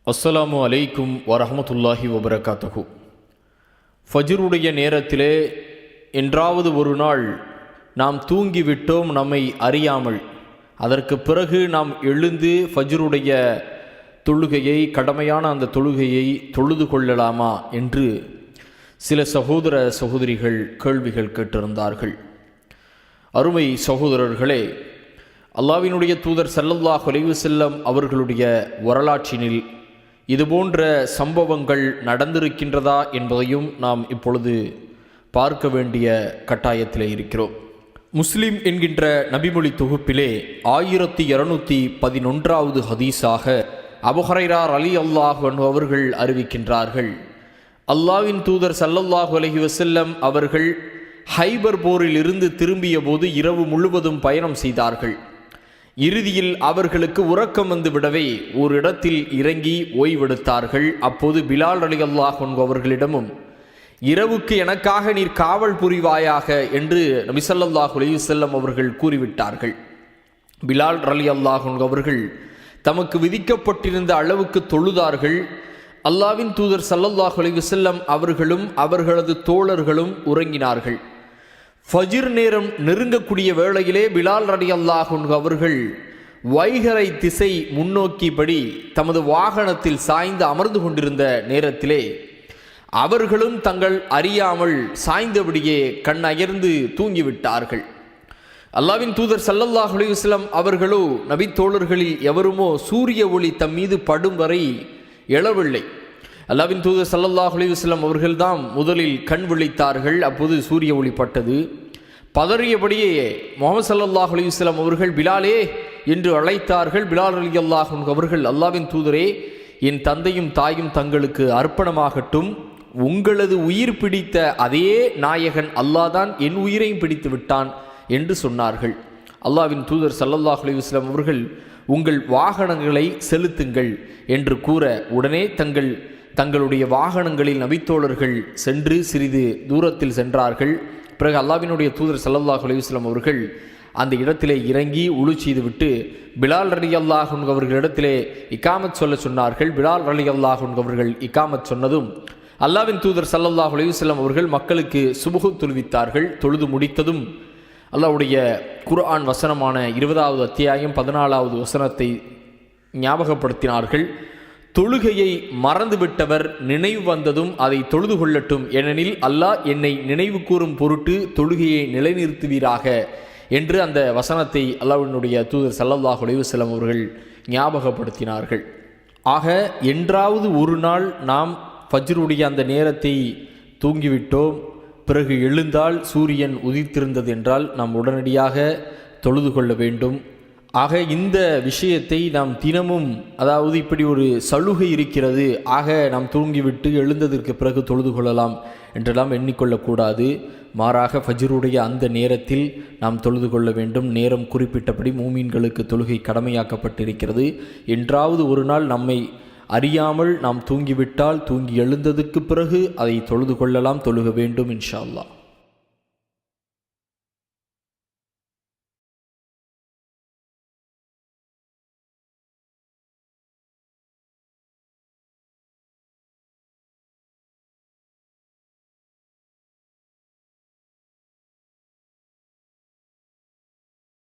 அஸ்ஸலாமு அலைக்கும் வரஹ்மத்துல்லாஹி வபரகாத்துஹு. ஃபஜ்ருடைய நேரத்திலே என்றாவது ஒரு நாள் நாம் தூங்கிவிட்டோம் நம்மை அறியாமல். அதற்கு பிறகு நாம் எழுந்து ஃபஜ்ருடைய தொழுகையை, கடமையான அந்த தொழுகையை தொழுது கொள்ளலாமா என்று சில சகோதர சகோதரிகள் கேள்விகள் கேட்டிருந்தார்கள். அருமை சகோதரர்களே, அல்லாஹ்வினுடைய தூதர் ஸல்லல்லாஹு அலைஹி வஸல்லம் அவர்களுடைய வரலாற்றினில் இதுபோன்ற சம்பவங்கள் நடந்திருக்கின்றதா என்பதையும் நாம் இப்பொழுது பார்க்க வேண்டிய கட்டாயத்திலே இருக்கிறோம். முஸ்லிம் என்கின்ற நபிமொழி தொகுப்பிலே 1211வது ஹதீஸாக அபூ ஹுரைரா ரலியல்லாஹு அன்ஹு அவர்கள் அறிவிக்கின்றார்கள், அல்லாஹ்வின் தூதர் ஸல்லல்லாஹு அலைஹி வஸல்லம் அவர்கள் ஹைபர் போரில் இருந்து திரும்பிய போது இரவு முழுவதும் பயணம் செய்தார்கள். இறுதியில் அவர்களுக்கு உறக்கம் வந்து விடவே ஒரு இடத்தில் இறங்கி ஓய்வெடுத்தார்கள். அப்போது பிலால் ரலியல்லாஹு அன்ஹு அவர்களிடமும், இரவுக்கு எனக்காக நீர் காவல் புரிவாயாக என்று நபி ஸல்லல்லாஹு அலைஹி வஸல்லம் அவர்கள் கூறிவிட்டார்கள். பிலால் ரலியல்லாஹு அன்ஹு அவர்கள் தமக்கு விதிக்கப்பட்டிருந்த அளவுக்கு தொழுதார்கள். அல்லாஹ்வின் தூதர் ஸல்லல்லாஹு அலைஹி வஸல்லம் அவர்களும் அவர்களது தோழர்களும் உறங்கினார்கள். ஃபஜ்ர் நேரம் நெருங்கக்கூடிய வேளையிலே பிலால் ரலியல்லாஹு அன்ஹு அவர்கள் வைகரை திசை முன்னோக்கியபடி தமது வாகனத்தில் சாய்ந்து அமர்ந்து கொண்டிருந்த நேரத்திலே அவர்களும் தங்கள் அறியாமல் சாய்ந்தபடியே கண் அயர்ந்து தூங்கிவிட்டார்கள். அல்லாஹ்வின் தூதர் ஸல்லல்லாஹு அலைஹி வஸல்லம் அவர்களோ நபி தோழர்களில் எவருமோ சூரிய ஒளி தம் மீது படும் வரை எழவில்லை. அல்லாஹ்வின் தூதர் ஸல்லல்லாஹு அலைஹி வஸல்லம் அவர்கள்தான் முதலில் கண் விழித்தார்கள். அப்போது சூரிய ஒளி பட்டது. பதறியபடியே முஹம்மது ஸல்லல்லாஹு அலைஹி வஸல்லம் அவர்கள் பிலாலே என்று அழைத்தார்கள். பிலால் ரலியல்லாஹு அன்ஹு அவர்கள், அல்லாஹ்வின் தூதரே, என் தந்தையும் தாயும் தங்களுக்கு அர்ப்பணமாகட்டும். உங்களது உயிர் பிடித்த அதே நாயகன் அல்லாஹ்தான் என் உயிரையும் பிடித்து விட்டான் என்று சொன்னார்கள். அல்லாஹ்வின் தூதர் ஸல்லல்லாஹு அலைஹி வஸல்லம் அவர்கள், உங்கள் வாகனங்களை செலுத்துங்கள் என்று கூற உடனே தங்களுடைய வாகனங்களில் நபித்தோழர்கள் சென்று சிறிது தூரத்தில் சென்றார்கள். பிறகு அல்லாஹ்வினுடைய தூதர் ஸல்லல்லாஹு அலைஹி வஸல்லம் அவர்கள் அந்த இடத்திலே இறங்கி உழு செய்துவிட்டு பிலால் ரலியல்லாஹு அன்ஹு அவர்களிடத்திலே இகாமத் சொல்ல சொன்னார்கள். பிலால் ரலியல்லாஹு அன்ஹு அவர்கள் இகாமத் சொன்னதும் அல்லாஹ்வின் தூதர் ஸல்லல்லாஹு அலைஹி வஸல்லம் அவர்கள் மக்களுக்கு சுபஹு தொழுவித்தார்கள். தொழுது முடித்ததும் அல்லாஹ்வுடைய குர்ஆன் வசனமான 20வது அத்தியாயம் 14வது வசனத்தை ஞாபகப்படுத்தினார்கள். தொழுகையை மறந்துவிட்டவர் நினைவு வந்ததும் அதை தொழுது கொள்ளட்டும், ஏனெனில் அல்லாஹ் என்னை நினைவு கூறும் பொருட்டு தொழுகையை நிலைநிறுத்துவீராக என்று அந்த வசனத்தை அல்லாஹ்வினுடைய தூதர் ஸல்லல்லாஹு அலைஹி வஸல்லம் அவர்கள் ஞாபகப்படுத்தினார்கள். ஆக என்றாவது ஒரு நாள் நாம் ஃபஜ்ருடைய அந்த நேரத்தை தூங்கிவிட்டோம், பிறகு எழுந்தால் சூரியன் உதித்திருந்தது என்றால் நாம் உடனடியாக தொழுது கொள்ள வேண்டும். ஆக இந்த விஷயத்தை நாம் தினமும், அதாவது இப்படி ஒரு சலுகை இருக்கிறது, ஆக நாம் தூங்கிவிட்டு எழுந்ததற்கு பிறகு தொழுது கொள்ளலாம் என்றெல்லாம் எண்ணிக்கொள்ளக்கூடாது. மாறாக ஃபஜ்ருடைய அந்த நேரத்தில் நாம் தொழுது கொள்ள வேண்டும். நேரம் குறிப்பிட்டபடி மூமீன்களுக்கு தொழுகை கடமையாக்கப்பட்டிருக்கிறது. என்றாவது ஒரு நாள் நம்மை அறியாமல் நாம் தூங்கிவிட்டால் தூங்கி எழுந்ததுக்கு பிறகு அதை தொழுது கொள்ளலாம், தொழுக வேண்டும் இன்ஷா அல்லாஹ்.